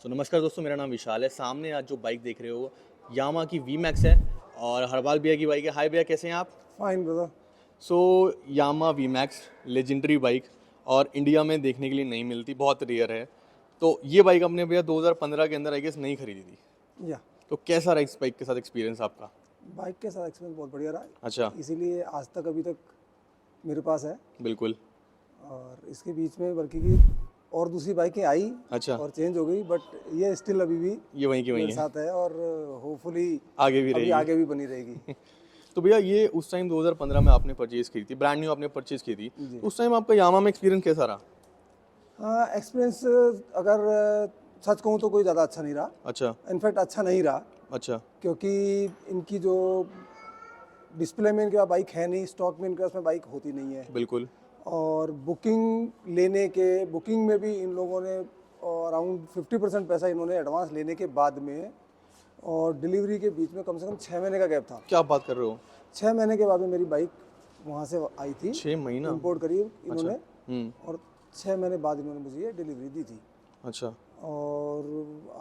नमस्कार दोस्तों, मेरा नाम विशाल है। सामने आज जो बाइक देख रहे हो यामा की वी मैक्स है और हरपाल भैया की बाइक है। हाय भैया, कैसे हैं आप? Fine brother. So Yamaha V max legendary bike और इंडिया में देखने के लिए नहीं मिलती, बहुत रेयर है। तो ये बाइक अपने भैया 2015 के अंदर आई गेस नहीं खरीदी थी। या तो कैसा रहा इस बाइक के साथ एक्सपीरियंस आपका? बाइक के साथ एक्सपीरियंस बहुत बढ़िया रहा, अच्छा। इसीलिए आज तक अभी तक मेरे पास है। बिल्कुल। और इसके बीच में बल्कि की और दूसरी बाइकें आई अच्छा। और चेंज हो गई, बट ये स्टिल अभी भी ये वहीं की वहीं मेरे है, साथ है और होपफुली आगे भी अभी रहेगी। आगे भी बनी रहेगी। तो भैया ये उस टाइम 2015 में आपने परचेज की थी, ब्रांड न्यू आपने परचेज की थी, जी। तो उस टाइम आपका यामा में एक्सपीरियंस कैसा रहा? हाँ, एक्सपीरियंस अगर सच कहूँ तो कोई ज़्यादा अच्छा नहीं रहा। अच्छा। इनफैक्ट अच्छा नहीं रहा, अच्छा। क्योंकि इनकी जो डिस्प्ले में इनके पास बाइक है नहीं, स्टॉक में इनके पास में बाइक होती नहीं है। बिल्कुल। और बुकिंग में भी इन लोगों ने अराउंड 50% पैसा इन्होंने एडवांस लेने के बाद में, और डिलीवरी के बीच में कम से कम 6 महीने का गैप था। क्या बात कर रहे हो? 6 महीने के बाद में मेरी बाइक वहाँ से आई थी, 6 महीना? इंपोर्ट करी इन्होंने। हम्म। और 6 महीने बाद इन्होंने मुझे ये डिलीवरी दी थी। अच्छा। और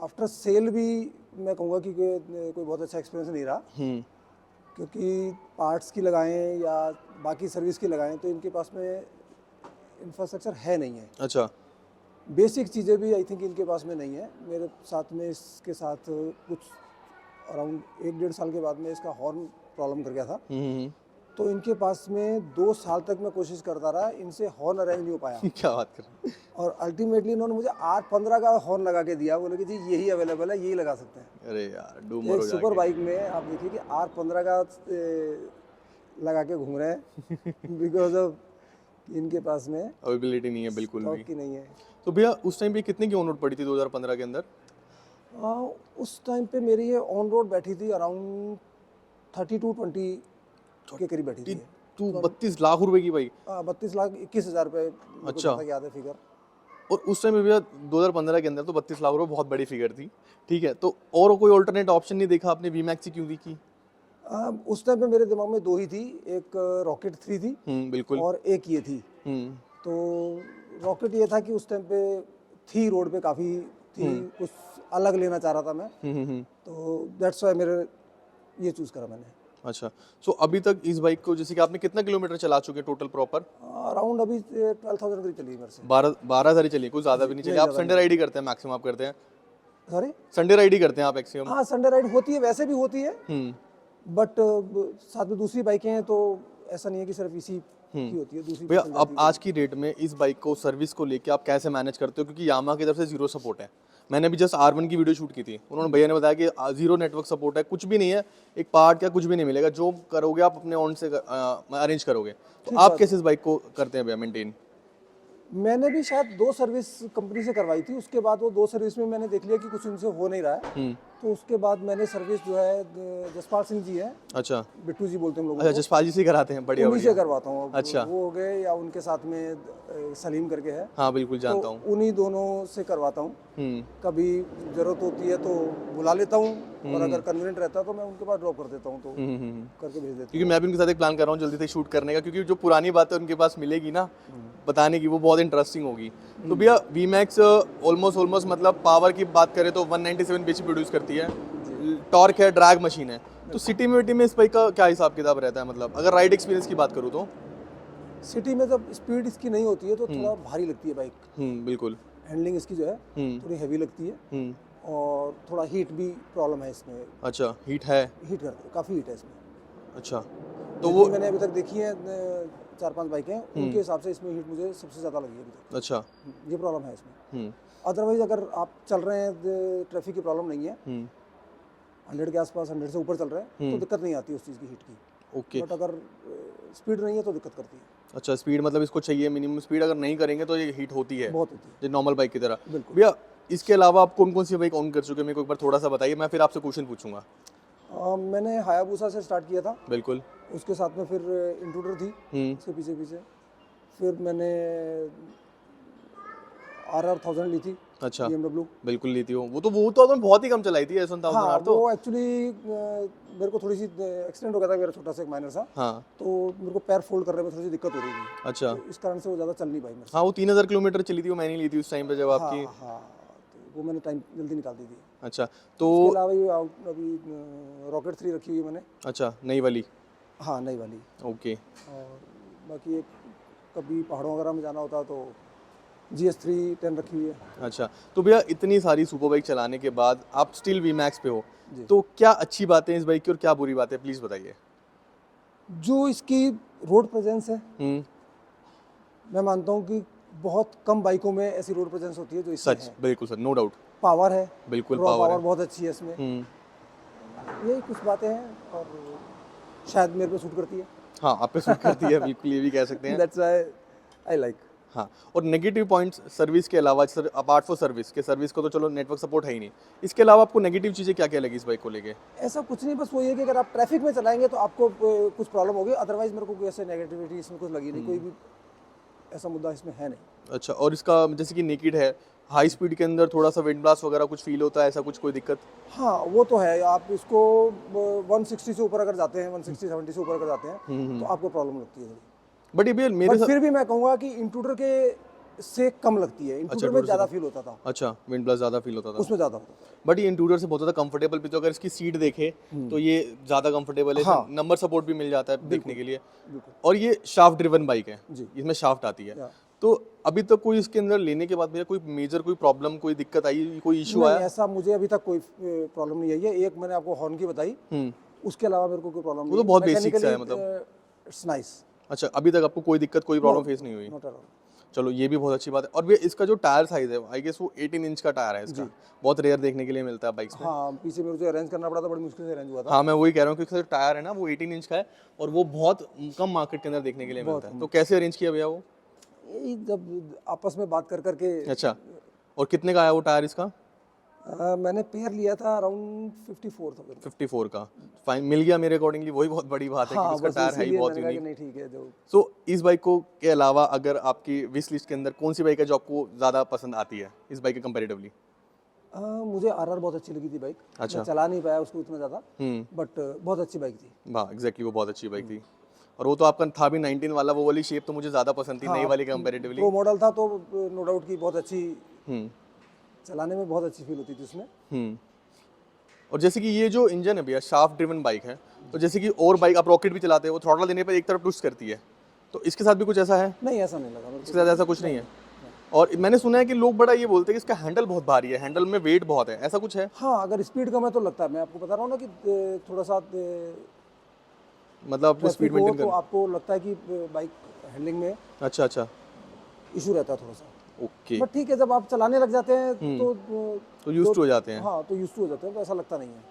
आफ्टर सेल भी मैं कहूँगा कि कोई बहुत अच्छा एक्सपीरियंस नहीं रहा, हम्म। क्योंकि पार्ट्स की लगाएं या बाकी सर्विस की लगाएं तो इनके पास में इंफ्रास्ट्रक्चर है नहीं है। अच्छा। बेसिक चीज़ें भी आई थिंक इनके पास में नहीं है। मेरे साथ में इसके साथ कुछ अराउंड 1-1.5 साल के बाद में इसका हॉर्न प्रॉब्लम कर गया था। तो इनके पास में 2 साल तक मैं कोशिश करता रहा, इनसे हॉर्न अरेंज नहीं हो पाया। क्या बात कर रहे हैं? और अल्टीमेटली इन्होंने मुझे R15 का हॉर्न लगा के दिया। बोले कि जी यही अवेलेबल है, यही लगा सकते हैं। अरे यार, डूमर एक हो सुपर जाके। बाइक में आप देखिए कि R15 का लगा के घूम रहे हैं बिकॉज ऑफ इनके पास में अवेबिलिटी नहीं है बिल्कुल स्टॉक भी। की नहीं है। तो भैया उस टाइम पे कितने की ऑन रोड पड़ी थी 2015 के अंदर? उस टाइम पे मेरी ये ऑन रोड बैठी थी अराउंड 32-20 के करीब बैठी थी। तू 32 लाख रुपए की बाइक? 32,21,000 रुपये, मेरे को अच्छा। जहाँ तक याद है फिगर। और उस टाइम पे भैया 2015 के अंदर तो 32 लाख रुपए बहुत बड़ी फिगर थी। ठीक है, तो और कोई ऑल्टरनेट ऑप्शन नहीं देखा आपने? वी मैक्स ही क्यों दी की? उस टाइम पे मेरे दिमाग में 2 ही थी, एक रॉकेट 3 थी बिल्कुल। और एक ये थी। हम्म। तो रॉकेट ये था कि उस टाइम पे थी, रोड पे काफ़ी थी, कुछ अलग लेना चाह रहा था मैं। तो दैट्स वाई मेरे ये चूज़ करा मैंने। अच्छा। सो अभी तक इस बाइक को जैसे कि आपने कितना किलोमीटर चला चुके हैं टोटल प्रॉपर? अराउंड अभी 12,000 करीब चली मेरे से। 12 हज़ार ही चलिए, कुछ ज़्यादा भी नहीं चलिए। आप संडे राइड ही करते हैं मैक्सिमम? आप करते हैं सॉरी? संडे राइड ही करते हैं आप मैक्सिमम? हाँ, संडे राइड होती है, वैसे भी होती है, बट साथ में दूसरी बाइकें हैं तो ऐसा नहीं है कि सिर्फ इसी की होती है, दूसरी भैया चल अब जाती है। आज की डेट में इस बाइक को सर्विस को लेके आप कैसे मैनेज करते हो? क्योंकि यामा की तरफ से जीरो सपोर्ट है। मैंने भी जस्ट R1 की वीडियो शूट की थी, उन्होंने भैया ने बताया कि जीरो नेटवर्क सपोर्ट है, कुछ भी नहीं है, एक पार्ट या कुछ भी नहीं मिलेगा, जो करोगे आप अपने ऑन से अरेंज करोगे। तो आप कैसे इस बाइक को करते हैं भैया मेंटेन? मैंने भी शायद 2 सर्विस कंपनी से करवाई थी, उसके बाद वो 2 सर्विस में मैंने देख लिया कि कुछ इनसे हो नहीं रहा है। तो उसके बाद मैंने सर्विस जो है जसपाल सिंह जी है, अच्छा। बिट्टू जी बोलते हैं हम लोग, अच्छा, जसपाल जी से कराते हैं? बढ़िया उन्हीं से बढ़िया। करवाता हूँ। अच्छा। वो हो गए, या उनके साथ में सलीम करके है, हाँ बिल्कुल जानता तो हूँ। उन्हीं दोनों से करवाता हूँ। कभी ज़रूरत होती है तो बुला लेता हूँ, और अगर कन्वीनियंट रहता है तो मैं उनके पास ड्रॉप कर देता हूँ, तो करके भेज देता क्योंकि मैं भी उनके साथ एक प्लान कर रहा हूँ जल्दी से शूट करने का, क्योंकि जो पुरानी बातें उनके पास मिलेगी ना बताने की, वो बहुत इंटरेस्टिंग होगी। तो भैया वी मैक्स ऑलमोस्ट मतलब पावर की बात करें तो 197 bhp प्रोड्यूस करती है, टॉर्क है, ड्रैग मशीन है। तो सिटी में इस बाइक का क्या हिसाब किताब रहता है, मतलब अगर राइड एक्सपीरियंस की बात करूँ तो? हूँ। सिटी में जब स्पीड इसकी नहीं होती है तो थोड़ा भारी लगती है बाइक। बिल्कुल। हैंडलिंग इसकी जो है थोड़ी हैवी लगती है, और थोड़ा हीट भी प्रॉब्लम है इसमें। अच्छा, हीट है? हीट करती है, काफ़ी हीट है इसमें। अच्छा। तो वो मैंने अभी तक देखी है 4-5 बाइकें, उनके हिसाब से इसमें हीट मुझे सबसे ज़्यादा लगी है अभी तक। अच्छा। ये प्रॉब्लम है इसमें। अदरवाइज अगर आप चल रहे हैं, ट्रैफिक की प्रॉब्लम नहीं है, 100 के आसपास, 100 से ऊपर चल रहे हैं तो दिक्कत नहीं आती उस चीज़ की, हीट की। ओके। बट अगर स्पीड नहीं है तो दिक्कत करती है। अच्छा, स्पीड मतलब इसको चाहिए मिनिमम स्पीड, अगर नहीं करेंगे तो ये हीट होती है, बहुत होती है। जो नॉर्मल बाइक की तरह। बिल्कुल। भैया इसके अलावा आप कौन कौन सी बाइक ऑन कर चुके हैं, मेरे को एक बार थोड़ा सा बताइए, मैं फिर आपसे क्वेश्चन पूछूंगा। मैंने हायाबुसा से स्टार्ट किया था, बिल्कुल। उसके साथ में फिर इंट्रूडर थी, उसके पीछे पीछे फिर मैंने RR 1000 ली थी। अच्छा। BMW। बिल्कुल ली थी वो तो बहुत ही कम चलाई थी S1000 हाँ, तो। वो एक्चुअली मेरे को थोड़ी सी एक्सीडेंट हो गया था मेरा, छोटा सा एक माइनर सा। हाँ। तो मेरे को पैर फोल्ड करने में थोड़ी सी दिक्कत हो रही थी। अच्छा। तो इस कारण से वो ज़्यादा चल नहीं पाई मेरे से। हाँ, वो 3000 किलोमीटर चली थी, वो मैंने ली थी उस टाइम पे जब आपकी। हाँ, वो मैंने टाइम जल्दी निकाल दी थी। अच्छा, तो इसके अलावा ये अभी रॉकेट 3 रखी हुई है मैंने। अच्छा, नई वाली। हाँ, नई वाली। ओके। और बाकी एक कभी पहाड़ों वगैरह में जाना होता है तो GS310 रखी हुई है। अच्छा, तो भैया इतनी सारी सुपर बाइक चलाने के बाद आप स्टिल वी मैक्स पे हो, जी। तो क्या अच्छी बातें हैं इस बाइक की और क्या बुरी बातें हैं, प्लीज़ बताइए। जो इसकी रोड प्रेजेंस है, हम्म, मैं मानता हूँ कि बहुत कम बाइकों में ऐसी रोड प्रेजेंस होती है जो इसमें सच, है। बिल्कुल सर, नो डाउट। पावर है, बिल्कुल रॉ पावर पावर है। बहुत अच्छी है इसमें। हम्म, यही कुछ बातें हैं और शायद मेरे पे सूट करती है। हाँ, आप पे सूट करती है, बिल्कुल ये भी कह सकते हैं। That's why I like. हाँ, और नेगेटिव पॉइंट्स सर्विस के अलावा, सर अपार्ट फॉर सर्विस के, सर्विस को तो चलो नेटवर्क सपोर्ट है ही नहीं, इसके अलावा आपको नेगेटिव चीज़ें क्या क्या लगी इस बाइक को लेके? ऐसा कुछ नहीं, बस वो ये कि अगर आप ट्रैफिक में चलाएंगे तो आपको कुछ प्रॉब्लम होगी, अदरवाइज मेरे को कोई ऐसे नेगेटिविटी इसमें कुछ लगी नहीं, कोई भी ऐसा मुद्दा इसमें है नहीं। अच्छा, और इसका जैसे कि नेकेड है, हाई स्पीड के अंदर थोड़ा सा विंड ब्लास्ट वगैरह कुछ फील होता है, ऐसा कुछ कोई दिक्कत? हाँ, वो तो है। आप इसको 160 से ऊपर अगर जाते हैं, 160-70 से ऊपर अगर जाते हैं तो आपको प्रॉब्लम लगती है थोड़ी। बट ये भैया मेरे बट साथ, फिर भी मैं कहूँगा कि इंट्रूडर के से कम लगती है। इंट्रूडर में ज़्यादा फील होता था, अच्छा, विंड ब्लास्ट ज़्यादा फील होता था, उसमें ज़्यादा होता था। बट ये इंट्रूडर से बहुत ज़्यादा कंफर्टेबल भी, तो अगर इसकी सीट देखे तो ये ज़्यादा कंफर्टेबल है, हाँ। नंबर सपोर्ट भी मिल जाता है देखने के लिए, बिल्कुल और ये शाफ्ट ड्रिवन बाइक है, जी। इसमें शाफ्ट आती है। या। तो अभी तक कोई इसके अंदर लेने के बाद भैया कोई मेजर कोई प्रॉब्लम, कोई दिक्कत आई, कोई इशू नहीं, आया? ऐसा मुझे अभी तक कोई प्रॉब्लम नहीं आई है। एक मैंने आपको हॉर्न की बताई, उसके अलावा मेरे को कोई प्रॉब्लम नहीं तो बहुत basic सा है, मतलब। इट्स नाइस, अच्छा, अभी तक आपको कोई दिक्कत, कोई प्रॉब्लम फेस नहीं हुई? Not at all. चलो, ये भी बहुत अच्छी बात है। और भैया इसका जो टायर साइज है, आई गेस वो 18 इंच का टायर है इसका, बहुत रेयर देखने के लिए मिलता है बाइक्स में। हाँ, पीछे मेरे को अरेंज करना पड़ा था, बड़ी मुश्किल से अरेंज हुआ था। हाँ, मैं वही कह रहा हूँ कि इसका जो टायर है ना वो 18 इंच का है, और वो बहुत कम मार्केट के अंदर देखने के लिए मिलता है। तो कैसे अरेंज किया भैया वो? यही जब आपस में बात कर करके। अच्छा, और कितने का आया वो टायर इसका? मैंने पेयर लिया था अराउंड 54,000। 54 का फाइन मिल गया मेरे अकॉर्डिंगली, वही बहुत बड़ी बात है, हाँ, क्योंकि इसका बस टायर है ही इसीलिए बहुत मैंने कहा कि यूनिक। नहीं ठीक है जो। सो इस बाइक को के अलावा अगर आपकी विश लिस्ट के अंदर कौन सी बाइक है जो आपको ज़्यादा पसंद आती है इस बाइक के कंपेरेटिवली? मुझे RR बहुत अच्छी लगी थी बाइक। अच्छा। मैं चला नहीं पाया उसको इतना ज़्यादा, बट बहुत अच्छी बाइक थी। हाँ, एग्जैक्टली, वो बहुत अच्छी बाइक थी, और वो तो आपका था भी 19 वाला, वो वाली शेप तो मुझे ज़्यादा पसंद थी नई वाली कंपेरेटिवली। प्रो मॉडल था तो नो डाउट की बहुत अच्छी, हम्म चलाने में बहुत अच्छी फील होती थी उसमें। हम्म और जैसे कि ये जो इंजन है भैया, शाफ्ट ड्रिवन बाइक है, तो जैसे कि और बाइक आप रॉकेट भी चलाते हो, वो थ्रॉटल देने पर एक तरफ ट्विस्ट करती है, तो इसके साथ भी कुछ ऐसा है? नहीं, ऐसा नहीं लगा मेरे इसके साथ ऐसा कुछ नहीं है। और मैंने सुना है कि लोग बड़ा ये बोलते हैं कि इसका हैंडल बहुत भारी है, हैंडल में वेट बहुत है, ऐसा कुछ है? को। हाँ, अगर स्पीड कम है तो लगता है। मैं आपको बता रहा हूँ ना कि थोड़ा सा मतलब आपको स्पीड ट्रैफिक हो मेंटेन तो करना। आपको लगता है कि बाइक हैंडलिंग में अच्छा अच्छा, इशू रहता है थोड़ा सा। ओके, बट ठीक है, जब आप चलाने लग जाते हैं तो यूज्ड हो जाते हैं। हाँ, तो यूज टू हो जाते हैं, तो ऐसा लगता नहीं है।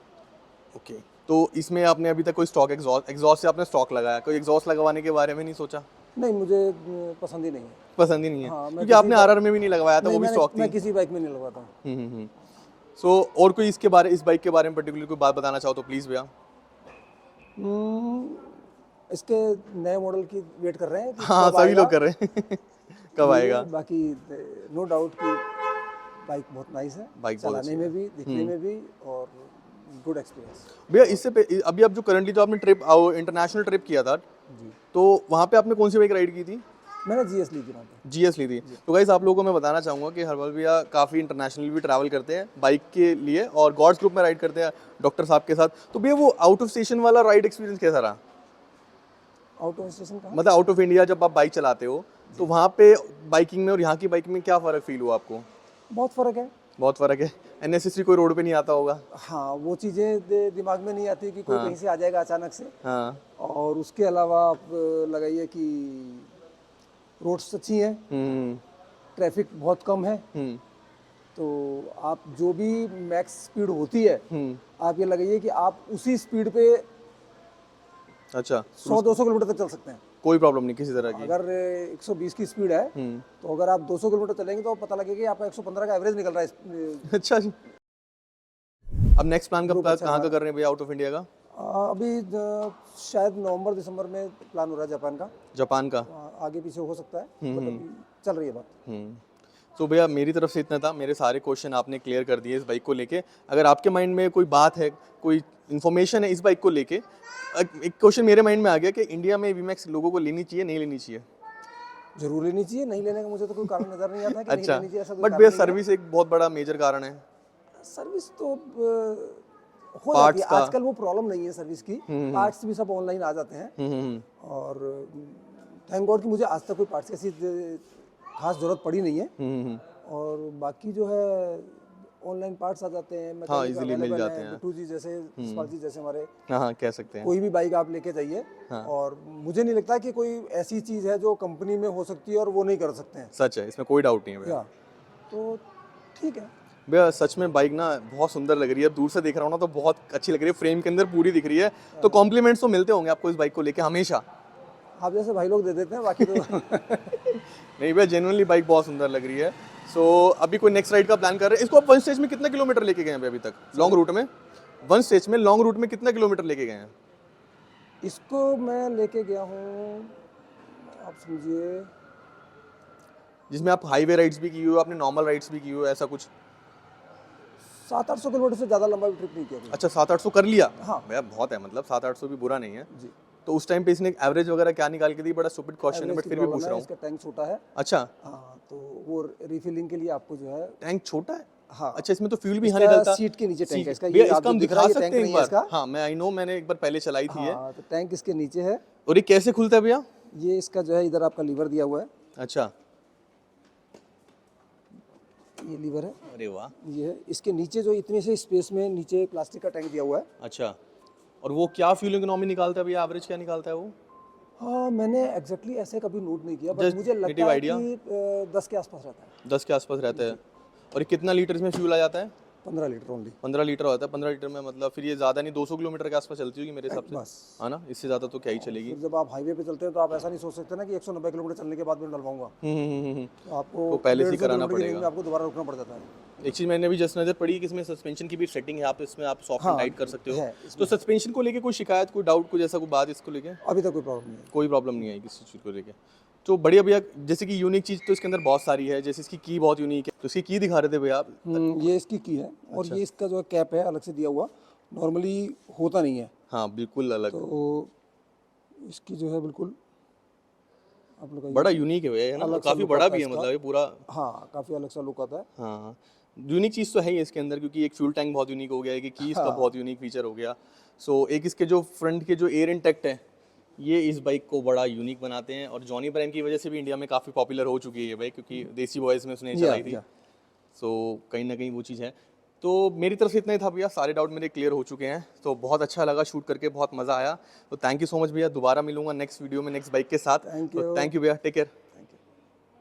ओके, तो इसमें आपने अभी तक कोई स्टॉक एग्जॉस्ट से आपने स्टॉक लगाया, कोई एग्जॉस्ट लगवाने के बारे में नहीं सोचा? नहीं, मुझे पसंद ही नहीं है। पसंद ही नहीं है, हाँ, मैं क्योंकि आपने आरआर में भी नहीं लगवाया था, वो भी स्टॉक मैं थी। किसी बाइक में नहीं लगवाता हूँ। सो और कोई इसके बारे, इस बाइक के बारे में पर्टिकुलर कोई बात बताना चाहो तो प्लीज़ भैया। इसके नए मॉडल की वेट कर रहे हैं कि हाँ, कब सभी आएगा। लोग कर रहे हैं कब आएगा? बाकी नो डाउट कि बाइक बहुत नाइस है, बाइक बहुत चलाने में भी, दिखने में भी, और गुड एक्सपीरियंस। भैया अभी आप जो करंटली, जो आपने ट्रिप इंटरनेशनल ट्रिप किया था, तो वहाँ पे आपने कौन सी बाइक राइड की थी? मैंने GS ली थी वहाँ पे। GS ली थी। तो गाइस, आप लोगों को मैं बताना चाहूँगा कि हरवल भैया काफ़ी इंटरनेशनल भी ट्रैवल करते हैं बाइक के लिए, और गॉड्स ग्रुप में राइड करते हैं डॉक्टर साहब के साथ। तो भैया वो आउट ऑफ स्टेशन वाला राइड एक्सपीरियंस कैसा रहा? आउट ऑफ स्टेशन का मतलब आउट ऑफ इंडिया जब आप बाइक चलाते हो, तो वहाँ पे बाइकिंग में और यहाँ की बाइकिंग में क्या फ़र्क फील हुआ आपको? बहुत फ़र्क है। बहुत फ़र्क है। अननेसेसरी कोई रोड पे नहीं आता होगा? हाँ, वो चीज़ें दिमाग में नहीं आती कि कोई कहीं से आ जाएगा अचानक से। हाँ। और उसके अलावा आप लगाइए कि रोड्स अच्छी हैं, ट्रैफिक बहुत कम है, तो आप जो भी मैक्स स्पीड होती है, आप ये लगाइए कि आप उसी स्पीड पे अच्छा, 100-200 किलोमीटर तक चल सकते हैं। कोई प्रॉब्लम नहीं किसी तरह की? अगर 120 की स्पीड है तो अगर आप 200 किलोमीटर चलेंगे तो पता लगेगा कि आपका 115 का एवरेज निकल रहा है। अच्छा जी। अब नेक्स्ट प्लान कब कहाँ का कर रहे हैं भैया आउट ऑफ इंडिया का? अभी शायद नवंबर-दिसंबर में प्लान हो रहा है जापान का। जापान का? आगे पीछे हो सकता है, बट अभी चल रही है बात। तो भैया मेरी तरफ से इतना था, मेरे सारे क्वेश्चन आपने क्लियर कर दिए इस बाइक को लेके। अगर आपके माइंड में कोई बात है, कोई इन्फॉर्मेशन है इस बाइक को लेके, एक क्वेश्चन मेरे माइंड में आ गया कि इंडिया में वीमैक्स लोगों को लेनी चाहिए, नहीं लेनी चाहिए? जरूर लेनी चाहिए, नहीं लेने का मुझे तो कोई कारण नजर नहीं आता है कि नहीं अच्छा, लेनी चाहिए, ऐसा कोई बट कारण भैया नहीं है। सर्विस एक बहुत बड़ा मेजर कारण है। सर्विस तो हो Parts जाती है का। आजकल, वो प्रॉब्लम नहीं है सर्विस की, पार्ट्स भी सब ऑनलाइन आ जाते हैं। और थैंक गॉड कि मुझे आज तक कोई पार्ट्स की ऐसी खास जरूरत पड़ी नहीं है। और बाकी जो है ऑनलाइन पार्ट्स आ जाते हैं, हाँ, मैकेनिक easily मिल अवेलेबल जाते हैं, हैं। बिट्टू जी जैसे, यशपाल जी जैसे हमारे, हाँ हाँ, कह सकते हैं। कोई भी बाइक आप लेके जाइए। और मुझे नहीं लगता कि कोई ऐसी चीज़ है जो कंपनी में हो सकती है और वो नहीं कर सकते हैं। सच है, इसमें कोई डाउट नहीं है भैया। या तो ठीक है। भैया सच में बाइक ना बहुत सुंदर लग रही है, दूर से देख रहा हूँ ना तो बहुत अच्छी लग रही है, फ्रेम के अंदर पूरी दिख रही है। तो कॉम्प्लीमेंट्स तो मिलते होंगे आपको इस बाइक को लेके हमेशा? आप जैसे भाई लोग दे देते हैं, बाकी तो नहीं भैया, जेन्युइनली बाइक बहुत सुंदर लग रही है। सो अभी कोई नेक्स्ट राइड का प्लान कर रहे हैं? इसको आप वन स्टेज में कितना किलोमीटर लेके गए हैं अभी तक लॉन्ग रूट में? वन स्टेज में लॉन्ग रूट में कितना किलोमीटर लेके गए हैं? इसको मैं लेके गया हूँ, आप समझिए, जिसमें आप हाईवे राइड्स भी की हो, आपने नॉर्मल राइड्स भी की हो, ऐसा कुछ? 700-800 किलोमीटर से ज़्यादा लंबा भी ट्रिप नहीं किया अभी। अच्छा, 700-800 कर लिया? हाँ। भैया बहुत है, मतलब 700-800 भी बुरा नहीं है। जी। तो उस टाइम पे इसने एवरेज वगैरह क्या निकाल के दी? बड़ा स्टूपिड क्वेश्चन है एवरेज बट की फिर भी प्रॉब्लम पूछ है, रहा हूँ। इसका टैंक छोटा है। अच्छा, हाँ, तो वो रिफिलिंग के लिए आपको जो है, टैंक छोटा है? हाँ, अच्छा, इसमें तो फ्यूल भी यहाँ इसका नहीं डलता? सीट के नीचे टैंक है इसका, भैया ये इसका आपको हम दिख दिखा रहा है, ये सकते टैंक हैं एक नहीं है बार? इसका। हाँ, मैं आई नो, मैंने एक बार पहले चलाई थी ये। हाँ, तो टैंक इसके नीचे है। और ये कैसे खुलता है भैया? ये इसका जो है, इधर आपका लीवर दिया हुआ है, अच्छा, ये लीवर है, अरे वाह, ये है। इसके नीचे जो इतने से स्पेस में नीचे प्लास्टिक का टैंक दिया हुआ है। अच्छा। और वो क्या फ्यूल इकोनॉमी निकालता है भैया, एवरेज क्या निकालता है वो? हाँ, मैंने एग्जैक्टली ऐसे कभी नोट नहीं किया, बट Just मुझे लगता native है idea? कि 10 के आसपास रहता है। 10 के आसपास रहता है। और ये कितना लीटर इसमें फ्यूल आ जाता है? 15 लीटर ओनली। 15 लीटर होता है। 15 लीटर में मतलब फिर ये ज़्यादा नहीं, 200 किलोमीटर के आसपास चलती होगी मेरे हिसाब से, बस। है ना? इससे ज़्यादा तो क्या ही चलेगी। फिर जब आप हाईवे पे चलते हैं तो आप ऐसा नहीं सोच सकते ना कि 190 किलोमीटर चलने के बाद मैं डलवाऊंगा। तो आपको तो पहले से 150 कराना किलोमीटर की रेंज पड़ेगा। में आपको दोबारा रुकना पड़ जाता है। एक चीज़ मैंने भी जस्ट नज़र पड़ी कि इसमें सस्पेंशन की भी सेटिंग है, आप इसमें आप सॉफ्ट एंड हाँ, टाइट कर सकते हो। है तो सस्पेंशन को लेके कोई शिकायत, कोई डाउट, कुछ ऐसा कोई बात इसको लेके? अभी तक कोई प्रॉब्लम नहीं है। कोई प्रॉब्लम नहीं आई किसी चीज़ को लेके। तो बढ़िया भैया, जैसे कि यूनिक चीज़ तो इसके अंदर बहुत सारी है, जैसे इसकी की बहुत यूनिक है, तो इसकी की दिखा रहे थे भैया आप? ये इसकी की है, और ये इसका जो कैप है अलग से दिया हुआ, नॉर्मली होता नहीं है। हाँ, बिल्कुल अलग। तो इसकी जो है बिल्कुल आप लोग बड़ा यूनिक है भैया, है ना? अलग सा काफ़ी look बड़ा आता भी है है, इसका। मतलब ये पूरा। हाँ, काफ़ी अलग सा लुक आता है। हाँ हाँ, यूनिक चीज़ तो है ही इसके अंदर, क्योंकि एक फ्यूल टैंक बहुत यूनिक हो गया है, कि इसका बहुत यूनिक फीचर हो गया। सो एक इसके जो फ्रंट के जो एयर इंटेक्ट है, ये इस बाइक को बड़ा यूनिक बनाते हैं। और जॉनी ब्रांड की वजह से भी इंडिया में काफ़ी पॉपुलर हो चुकी है ये बाइक, क्योंकि देसी बॉयज़ में उसने चलाई थी। सो कहीं ना कहीं वो चीज़ है। तो मेरी तरफ से इतना ही था भैया, सारे डाउट मेरे क्लियर हो चुके हैं। तो बहुत अच्छा लगा शूट करके, बहुत मज़ा आया। तो थैंक यू सो मच भैया, दोबारा मिलूंगा नेक्स्ट वीडियो में नेक्स्ट बाइक के साथ। Thank तो थैंक यू भैया, टेक केयर।